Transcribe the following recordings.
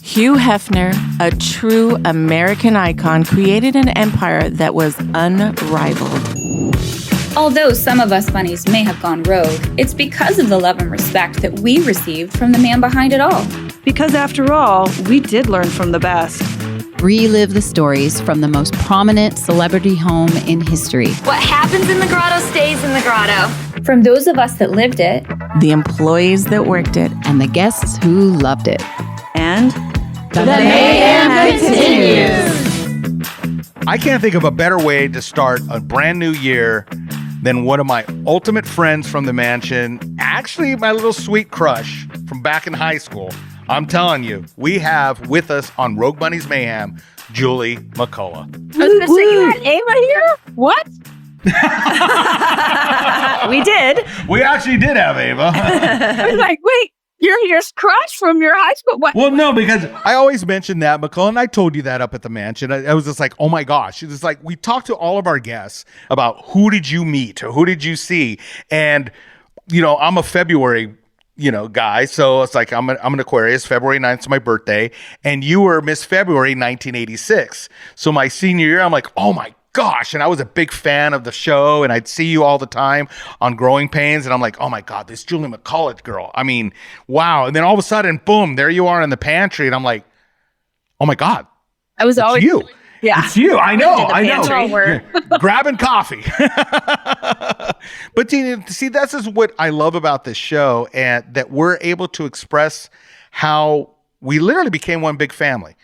Hugh Hefner, a true American icon, created an empire that was unrivaled. Although some of us bunnies may have gone rogue, it's because of the love and respect that we received from the man behind it all. Because after all, we did learn from the best. Relive the stories from the most prominent celebrity home in history. What happens in the grotto stays in the grotto. From those of us that lived it, The employees that worked it, And the guests who loved it. And the mayhem continues. I can't think of a better way to start a brand new year than one of my ultimate friends from the mansion, actually my little sweet crush from back in high school. I'm telling you, we have with us on Rogue Bunnies Mayhem, Julie McCullough. I was going to say, you had Ava here? What? we did. We actually did have Ava. I was like, wait, you're your crush from your high school? What? Well, no, because I always mention that, McCullough, and I told you that up at the mansion. I was just like, oh my gosh. It's like, we talked to all of our guests about who did you meet or who did you see? And, you know, I'm a February guy. So it's like, I'm an Aquarius. February 9th is my birthday. And you were Miss February 1986. So my senior year, I'm like, oh my gosh. And I was a big fan of the show, and I'd see you all the time on Growing Pains. And I'm like, oh my God, this Julie McCullough girl. I mean, wow. And then all of a sudden, boom, there you are in the pantry. And I'm like, oh my God. I was always you. Yeah. It's you. I know. Pantry. Grabbing coffee. But see, this is what I love about this show, and that we're able to express how we literally became one big family.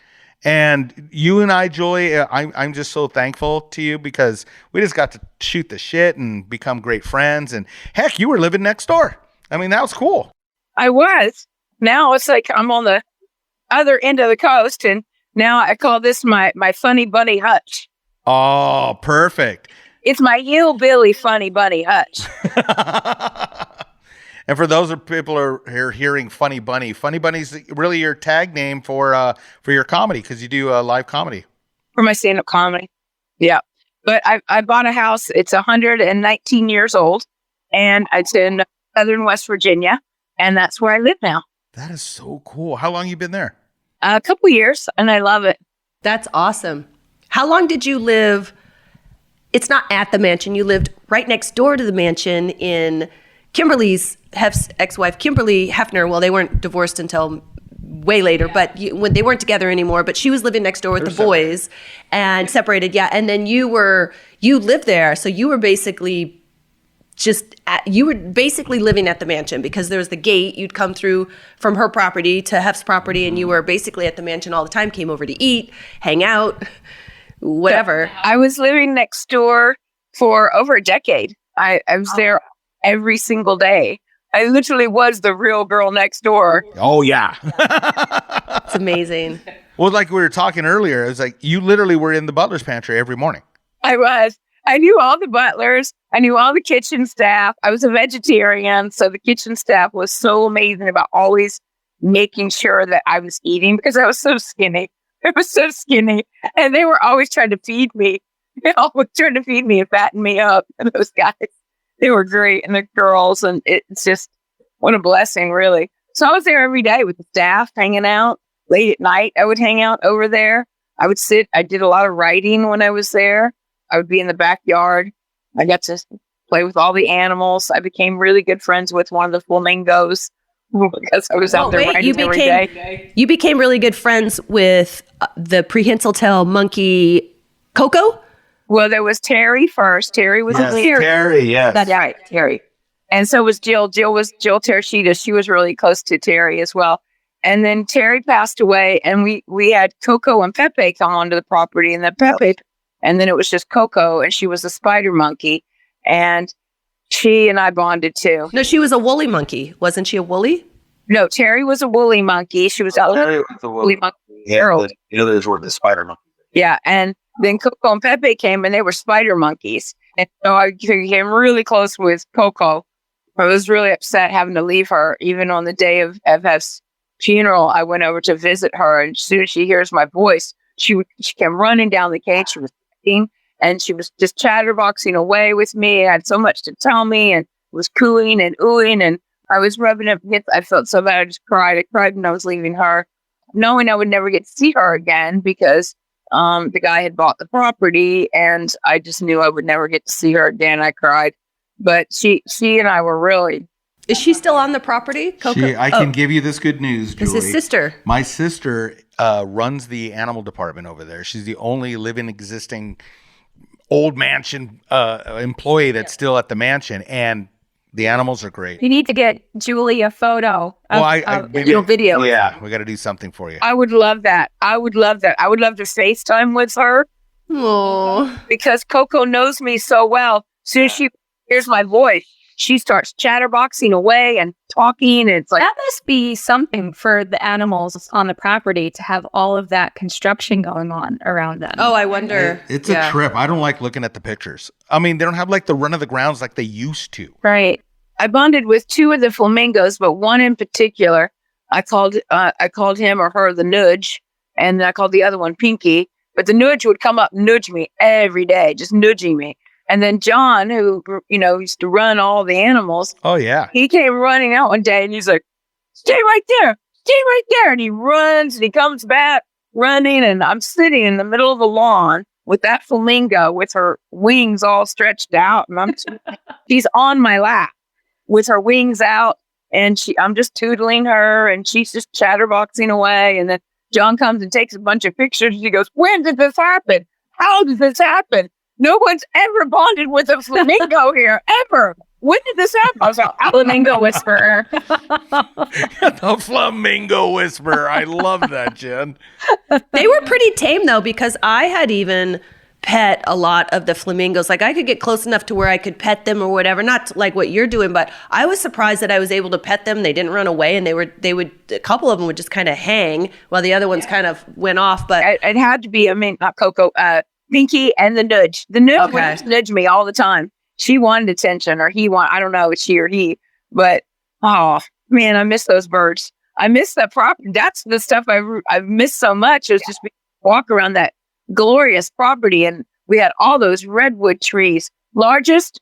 And you and I, Julie, I'm just so thankful to you because we just got to shoot the shit and become great friends. And heck, you were living next door. I mean, that was cool. I was. Now it's like I'm on the other end of the coast, and now I call this my funny bunny hutch. Oh, perfect. It's my hillbilly funny bunny hutch. And for those of people who are hearing Funny Bunny's really your tag name for your comedy, because you do live comedy. For my stand-up comedy. Yeah. But I bought a house. It's 119 years old, and it's in southern West Virginia, and that's where I live now. That is so cool. How long you been there? A couple years, and I love it. That's awesome. How long did you live? It's not at the mansion. You lived right next door to the mansion in Kimberly's ex-wife, Kimberly Hefner. Well, they weren't divorced until way later, but when they weren't together anymore. But she was living next door with the boys and separated. Yeah, and then you lived there, so you were basically living at the mansion because there was the gate. You'd come through from her property to Hef's property, and you were basically at the mansion all the time. Came over to eat, hang out, whatever. I was living next door for over a decade. I was there every single day. I literally was the real girl next door. Oh, yeah. It's amazing. Well, like we were talking earlier, it was like you literally were in the butler's pantry every morning. I was. I knew all the butlers. I knew all the kitchen staff. I was a vegetarian, so the kitchen staff was so amazing about always making sure that I was eating because I was so skinny. I was so skinny. And they were always trying to feed me. They always trying to feed me and fatten me up. And those guys, they were great. And the girls, and it's just, what a blessing, really. So I was there every day with the staff, hanging out. Late at night, I would hang out over there. I would sit. I did a lot of writing when I was there. I would be in the backyard. I got to play with all the animals. I became really good friends with one of the flamingos because I was out there writing every day. You became really good friends with the prehensile tail monkey, Coco? Well, there was Terry first. Terry was Terry, yes. That's right, Terry. And so was Jill. Jill Tereshita. She was really close to Terry as well. And then Terry passed away, and we had Coco and Pepe come onto the property, and then Pepe, and then it was just Coco, and she was a spider monkey, and she and I bonded too. No, she was a woolly monkey. Wasn't she a woolly? No, Terry was a woolly monkey. She was a woolly monkey. Yeah, the others were the spider monkeys. Yeah, and then Coco and Pepe came, and they were spider monkeys. And so I became really close with Coco. I was really upset having to leave her. Even on the day of FF's funeral, I went over to visit her, and as soon as she hears my voice, she came running down the cage. She was singing, and she was just chatterboxing away with me. I had so much to tell me, and was cooing and oohing, and I was rubbing up against. I felt so bad. I just cried. I cried when I was leaving her, knowing I would never get to see her again because the guy had bought the property, and I just knew I would never get to see her again. I cried, but she and I were really. Is she still on the property, Coco? I can give you this good news, Julie. It's his sister. My sister runs the animal department over there. She's the only living, existing old mansion employee that's still at the mansion, and the animals are great. You need to get Julie a photo of video. Yeah, we got to do something for you. I would love that. I would love to FaceTime with her. Oh, because Coco knows me so well. As soon as she hears my voice, she starts chatterboxing away and talking. And it's like, that must be something for the animals on the property to have all of that construction going on around them. Oh, I wonder. It's a trip. I don't like looking at the pictures. I mean, they don't have like the run of the grounds like they used to. Right. I bonded with two of the flamingos, but one in particular, I called him or her the Nudge, and I called the other one Pinky. But the Nudge would come up and nudge me every day, just nudging me. And then John, who, used to run all the animals. Oh, yeah. He came running out one day and he's like, stay right there. And he runs and he comes back running. And I'm sitting in the middle of the lawn with that flamingo with her wings all stretched out. And she's on my lap with her wings out. And I'm just tootling her and she's just chatterboxing away. And then John comes and takes a bunch of pictures. He goes, when did this happen? How did this happen? No one's ever bonded with a flamingo here, ever. When did this happen? I was like, flamingo whisperer. The flamingo whisperer. I love that, Jen. They were pretty tame, though, because I had even pet a lot of the flamingos. Like, I could get close enough to where I could pet them or whatever. Not like what you're doing, but I was surprised that I was able to pet them. They didn't run away, and they would a couple of them would just kind of hang while the other ones kind of went off. But it had to be, not Coco, Pinky and the Nudge. The Nudge would just nudge me all the time. She wanted attention, or I don't know, it's she or he. But, oh, man, I miss those birds. I miss that property. That's the stuff I've missed so much. It was just walk around that glorious property, and we had all those redwood trees. Largest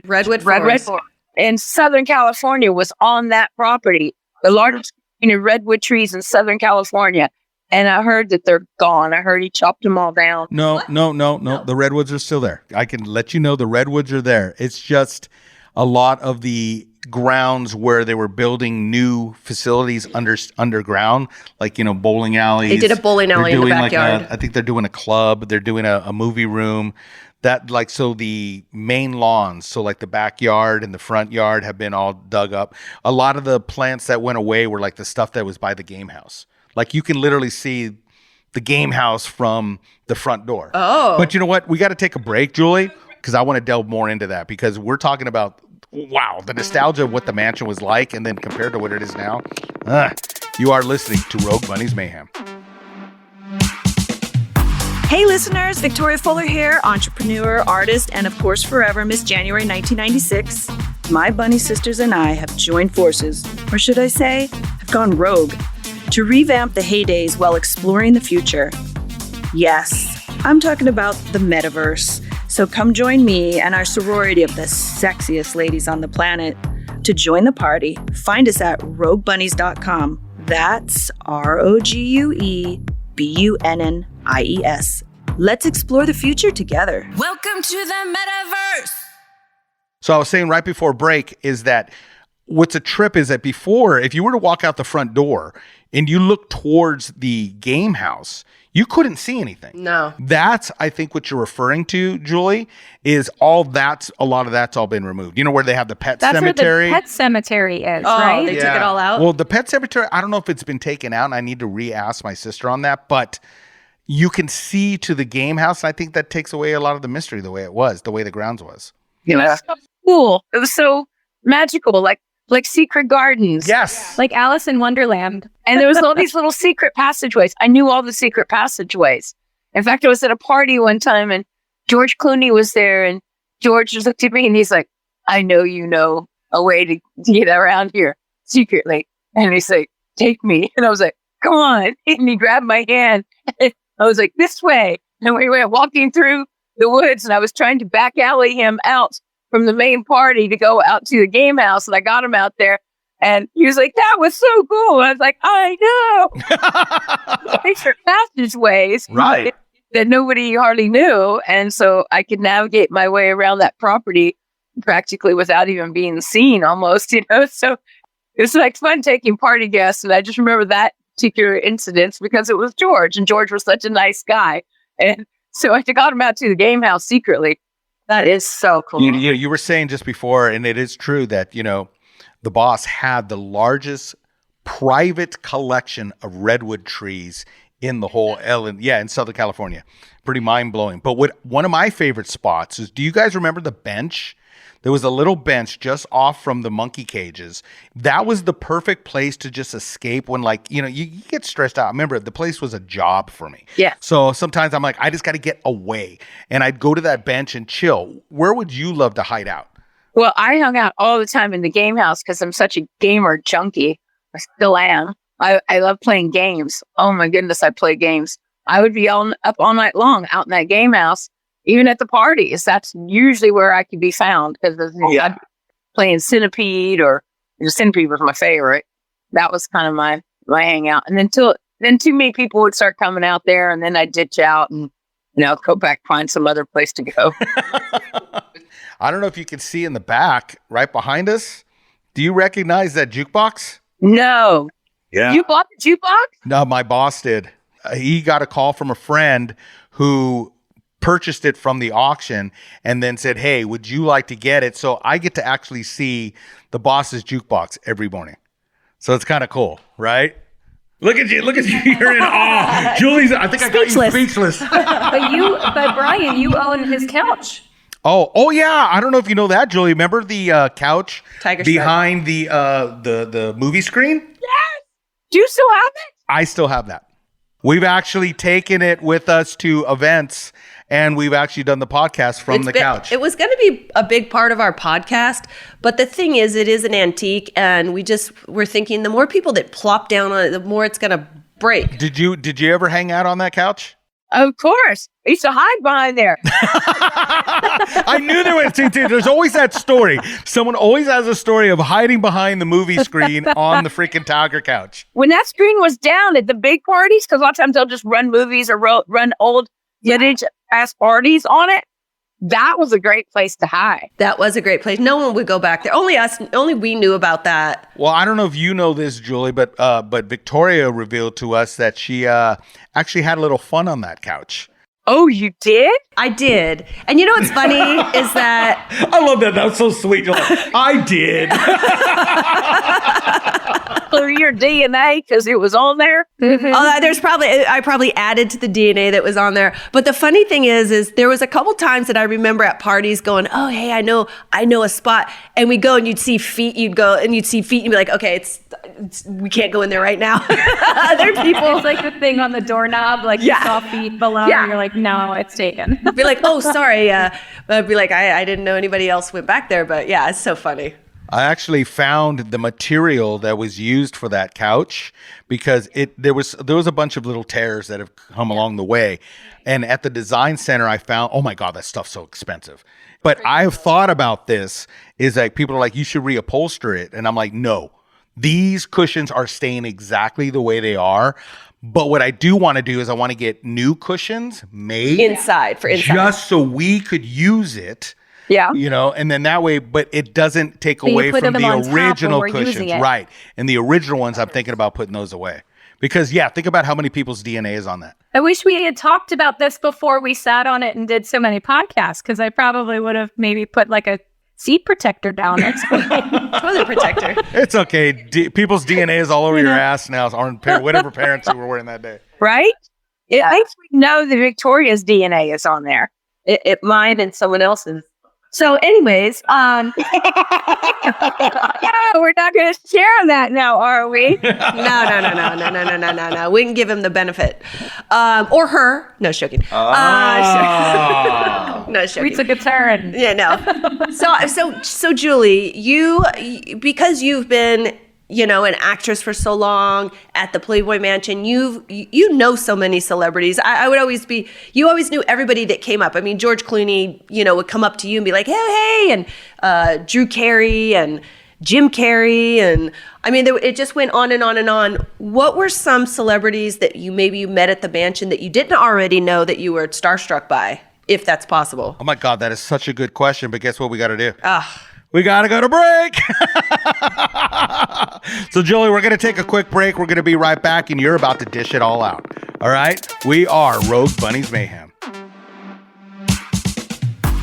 redwood forest in Southern California was on that property. The largest redwood trees in Southern California. And I heard that they're gone. I heard he chopped them all down. No. The redwoods are still there. I can let you know the redwoods are there. It's just a lot of the grounds where they were building new facilities underground, like, bowling alleys. They did a bowling alley in the backyard. I think they're doing a club. They're doing a movie room. So the main lawns, so like the backyard and the front yard have been all dug up. A lot of the plants that went away were like the stuff that was by the game house. Like, you can literally see the game house from the front door. Oh. But you know what? We got to take a break, Julie, because I want to delve more into that, because we're talking about, the nostalgia of what the mansion was like, and then compared to what it is now. You are listening to Rogue Bunnies Mayhem. Hey listeners, Victoria Fuller here, entrepreneur, artist, and of course forever Miss January 1996. My bunny sisters and I have joined forces, or should I say, have gone rogue, to revamp the heydays while exploring the future. Yes, I'm talking about the metaverse. So come join me and our sorority of the sexiest ladies on the planet. To join the party, find us at roguebunnies.com. That's ROGUEBUNNIES. Let's explore the future together. Welcome to the metaverse. So I was saying right before break is that what's a trip is that before, if you were to walk out the front door and you look towards the game house, you couldn't see anything. No. That's, I think, what you're referring to, Julie, is a lot of that's all been removed. You know where they have the pet cemetery? That's where the pet cemetery is, right? They took it all out? Well, the pet cemetery, I don't know if it's been taken out, and I need to re-ask my sister on that, but you can see to the game house, and I think that takes away a lot of the mystery, the way the grounds was. Yeah. Cool. It was so magical, like secret gardens. Yes. Like Alice in Wonderland. And there was all these little secret passageways. I knew all the secret passageways. In fact, I was at a party one time and George Clooney was there, and George just looked at me and he's like, I know you know a way to get around here secretly. And he's like, take me. And I was like, come on. And he grabbed my hand. I was like, this way. And we went walking through the woods, and I was trying to back alley him out from the main party to go out to the game house. And I got him out there. And he was like, that was so cool. I was like, I know. Picture passageways. Right. That nobody hardly knew. And so I could navigate my way around that property practically without even being seen almost, So it was like fun taking party guests. And I just remember that particular incident because it was George. And George was such a nice guy. And so I got him out to the game house secretly. That is so cool. You were saying just before, and it is true that, the boss had the largest private collection of redwood trees in the whole in Southern California. Pretty mind-blowing. But one of my favorite spots is, do you guys remember the bench? There was a little bench just off from the monkey cages. That was the perfect place to just escape when, you get stressed out. Remember, the place was a job for me. Yeah. So sometimes I'm like, I just got to get away. And I'd go to that bench and chill. Where would you love to hide out? Well, I hung out all the time in the game house because I'm such a gamer junkie. I still am. I love playing games. Oh my goodness, I play games. I would be up all night long out in that game house, even at the parties. That's usually where I could be found because I'd be playing Centipede, or Centipede was my favorite. That was kind of my hangout. And then too many people would start coming out there, and then I'd ditch out and go back, find some other place to go. I don't know if you can see in the back right behind us. Do you recognize that jukebox? No. Yeah. You bought the jukebox? No, my boss did. He got a call from a friend who purchased it from the auction and then said, hey, would you like to get it? So I get to actually see the boss's jukebox every morning. So it's kind of cool, right? Look at you. You're in awe. Julie's, I think Speechless. I got you speechless. But Brian, you own his couch. Oh yeah. I don't know if you know that, Julie. Remember the couch Tiger behind the movie screen? Yes. Do you still have it? I still have that. We've actually taken it with us to events, and we've actually done the podcast from the couch. It was going to be a big part of our podcast, but the thing is, it is an antique, and we're thinking the more people that plop down on it, the more it's going to break. Did you ever hang out on that couch? Of course. I used to hide behind there. I knew there was. There's always that story. Someone always has a story of hiding behind the movie screen on the freaking Tiger couch. When that screen was down at the big parties, because a lot of times they'll just run movies or run old footage past parties on it. That was a great place to hide. That was a great place. No one would go back there. Only we knew about that. Well, I don't know if you know this, Julie, but Victoria revealed to us that she actually had a little fun on that couch. Oh, you did? I did. And you know what's funny is that... I love that. That was so sweet. You're like, I did. Through your DNA because it was on there. I probably added to the DNA that was on there. But the funny thing is there was a couple times that I remember at parties going, oh, hey, I know a spot. And we go and you'd see feet. You'd be like, okay, we can't go in there right now. Other people. It's like the thing on the doorknob, like you saw feet below, and you're like, no, it's taken. Be like, oh, sorry. But be like, I didn't know anybody else went back there. But yeah, it's so funny. I actually found the material that was used for that couch because there was a bunch of little tears that have come along the way. And at the design center, I found, oh my God, that stuff's so expensive. But I've thought about this is like people are like, you should reupholster it. And I'm like, no, these cushions are staying exactly the way they are. But what I do want to do is I want to get new cushions made inside just so we could use it. Yeah. And then that way, but it doesn't take away from the original cushions. Right. And the original ones, I'm thinking about putting those away. Because, think about how many people's DNA is on that. I wish we had talked about this before we sat on it and did so many podcasts, because I probably would have maybe put like a seat protector down or something. Toilet protector. It's okay. People's DNA is all over your ass now, or whatever parents you were wearing that day. Right? It makes me know that Victoria's DNA is on there. It mine and someone else's. So anyways, we're not going to share that now, are we? No. We can give him the benefit. Or her. No, joking. No, joking. We took a turn. Yeah, no. So Julie, you, because you've been, an actress for so long at the Playboy Mansion, you know so many celebrities. You always knew everybody that came up. I mean, George Clooney, would come up to you and be like, hey, and Drew Carey and Jim Carrey, and I mean, it just went on and on and on. What were some celebrities that you met at the mansion that you didn't already know that you were starstruck by, if that's possible? Oh my God, that is such a good question. But guess what we got to do? We got to go to break. So, Julie, we're going to take a quick break. We're going to be right back, and you're about to dish it all out. All right? We are Rogue Bunnies Mayhem.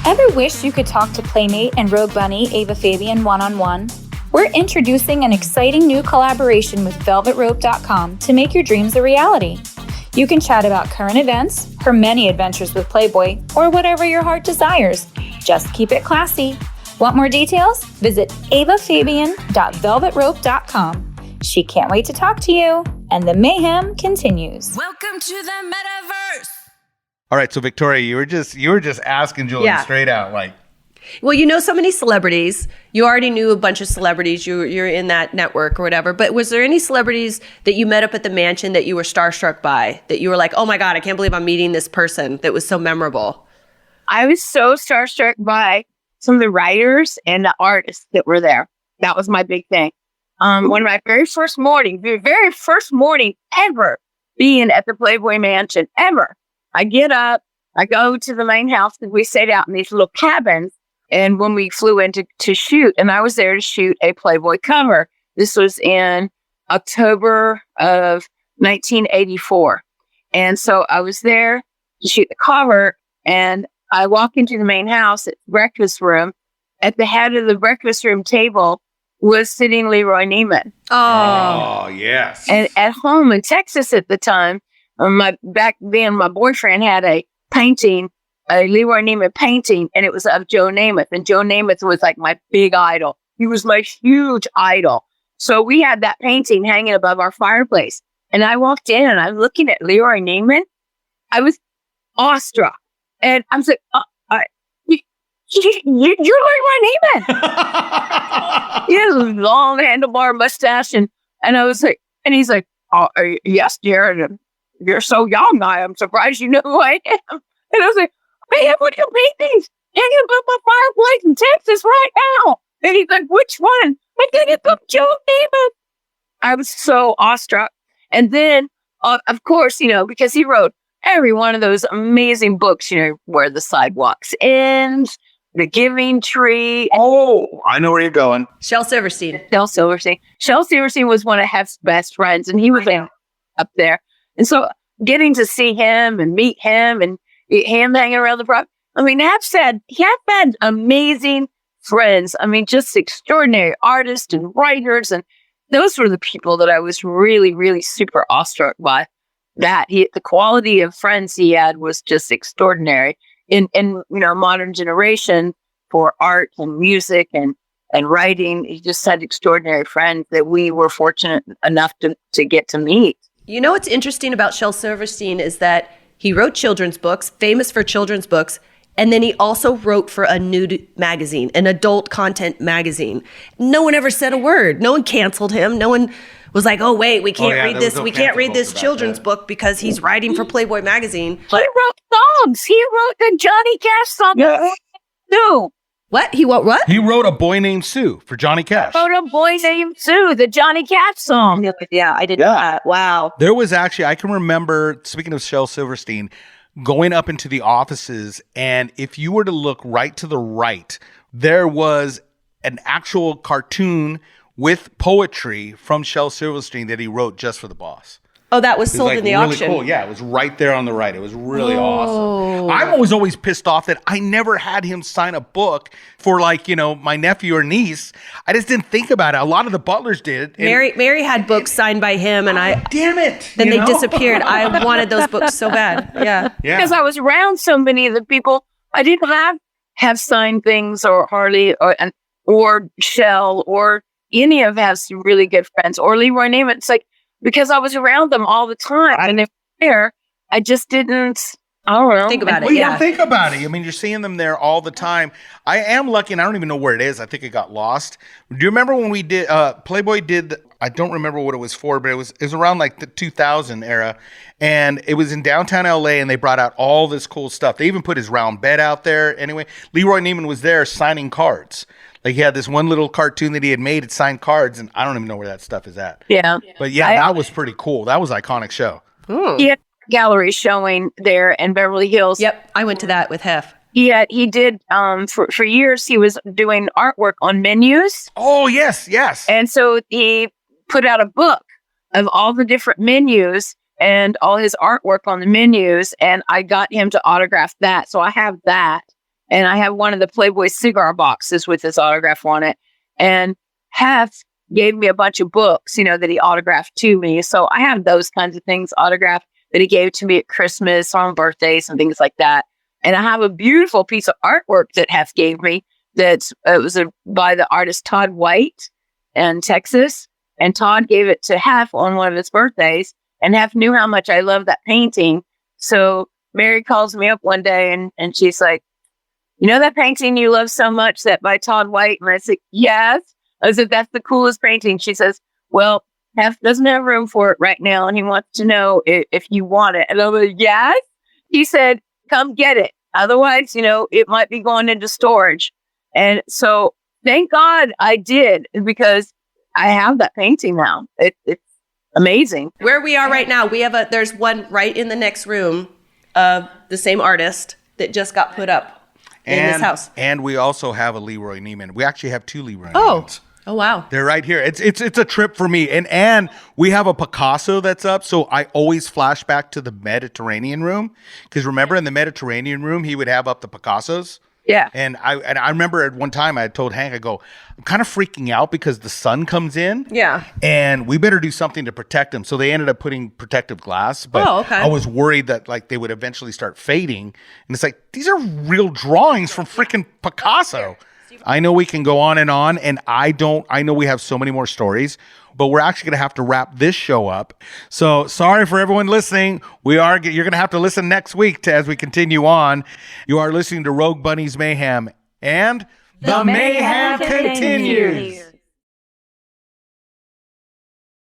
Ever wish you could talk to Playmate and Rogue Bunny Ava Fabian one-on-one? We're introducing an exciting new collaboration with velvetrope.com to make your dreams a reality. You can chat about current events, her many adventures with Playboy, or whatever your heart desires. Just keep it classy. Want more details? Visit avafabian.velvetrope.com. She can't wait to talk to you, and the mayhem continues. Welcome to the metaverse. All right, so Victoria, you were just asking Julie straight out, like. Well, you know so many celebrities. You already knew a bunch of celebrities. You're in that network or whatever. But was there any celebrities that you met up at the mansion that you were starstruck by? That you were like, oh my God, I can't believe I'm meeting this person that was so memorable? I was so starstruck by some of the writers and the artists that were there. That was my big thing. One of my very first morning ever being at the Playboy Mansion, ever. I get up, I go to the main house because we stayed out in these little cabins. And when we flew in to shoot, and I was there to shoot a Playboy cover. This was in October of 1984. And so I was there to shoot the cover, and I walk into the main house at the breakfast room. At the head of the breakfast room table was sitting Leroy Neiman. Oh, yes. And at home in Texas at the time, back then my boyfriend had a painting, a Leroy Neiman painting, and it was of Joe Namath. And Joe Namath was like my big idol. He was my huge idol. So we had that painting hanging above our fireplace. And I walked in and I'm looking at Leroy Neiman. I was awestruck. And I'm like, you're Leroy Neiman. He has a long handlebar mustache. And I was like, and he's like, oh, yes, Jared, you're so young. I am surprised you know who I am. And I was like, man, what are your paintings hanging above my fireplace in Texas right now? And he's like, which one? I think it's of Joe Namath. I was so awestruck. And then, of course, because he wrote every one of those amazing books, Where the Sidewalks End, The Giving Tree. Oh, I know where you're going. Shel Silverstein. Shel Silverstein was one of Hef's best friends, and he was up there. And so getting to see him and meet him and him hanging around the front. I mean, Hef had amazing friends. I mean, just extraordinary artists and writers. And those were the people that I was really, really super awestruck by. The quality of friends he had was just extraordinary in modern generation for art and music and writing. He just had extraordinary friends that we were fortunate enough to get to meet. You know what's interesting about Shel Silverstein is that he wrote children's books, famous for children's books, and then he also wrote for a nude magazine, an adult content magazine. No one ever said a word. No one canceled him. No one was like, oh, wait, we can't read this. We can't read this children's book because he's writing for Playboy magazine. He wrote songs. He wrote the Johnny Cash song. Yes. No. What? He wrote what? He wrote A Boy Named Sue for Johnny Cash. Wrote A Boy Named Sue, the Johnny Cash song. Yeah, I did that. Wow. There was actually, I can remember, speaking of Shel Silverstein, going up into the offices, and if you were to look right to the right, there was an actual cartoon with poetry from Shel Silverstein that he wrote just for the boss. Oh, that was sold in the really auction. Cool. Yeah, it was right there on the right. It was really awesome. I'm always pissed off that I never had him sign a book for my nephew or niece. I just didn't think about it. A lot of the butlers did. Mary had books signed by him, and damn it. Then they disappeared. I wanted those books so bad. Yeah. Because I was around so many of the people. I didn't have signed things, or Harley or Shel or any of Hef's really good friends or Leroy Neiman. It's like, because I was around them all the time, and if there, I just didn't. I don't know. Think about it. Well, yeah, think about it. I mean, you're seeing them there all the time. I am lucky, and I don't even know where it is. I think it got lost. Do you remember when we did Playboy did? I don't remember what it was for, but it was around like the 2000 era, and it was in downtown LA, and they brought out all this cool stuff. They even put his round bed out there. Anyway, Leroy Neiman was there signing cards. Like he had this one little cartoon that he had made. It signed cards, and I don't even know where that stuff is at. Yeah. But yeah, that was pretty cool. That was an iconic show. He had a gallery showing there in Beverly Hills. Yep, I went to that with Hef. He did for years. He was doing artwork on menus. Oh yes. And so he put out a book of all the different menus and all his artwork on the menus. And I got him to autograph that. So I have that. And I have one of the Playboy cigar boxes with his autograph on it. And Hef gave me a bunch of books, that he autographed to me. So I have those kinds of things autographed that he gave to me at Christmas, on birthdays, and things like that. And I have a beautiful piece of artwork that Hef gave me it was by the artist Todd White in Texas. And Todd gave it to Hef on one of his birthdays. And Hef knew how much I love that painting. So Mary calls me up one day and she's like, that painting you love so much, that by Todd White? And I said, yes. I said, that's the coolest painting. She says, well, Hef doesn't have room for it right now. And he wants to know if you want it. And I'm like, yes. He said, come get it. Otherwise, it might be going into storage. And so thank God I did, because I have that painting now. It's amazing. Where we are right now, there's one right in the next room of the same artist that just got put up in this house. And we also have a Leroy Neiman. We actually have 2 Leroy Neimans. Oh, wow. They're right here. It's a trip for me. And we have a Picasso that's up, so I always flash back to the Mediterranean room. Because remember, in the Mediterranean room, he would have up the Picassos. Yeah. And I remember at one time I told Hank, I go, I'm kind of freaking out because the sun comes in. Yeah. And we better do something to protect them. So they ended up putting protective glass. But I was worried that they would eventually start fading. And it's like, these are real drawings from freaking Picasso. I know we can go on, and I know we have so many more stories, but we're actually going to have to wrap this show up. So sorry for everyone listening. You're going to have to listen next week as we continue on. You are listening to Rogue Bunnies Mayhem, and the Mayhem continues.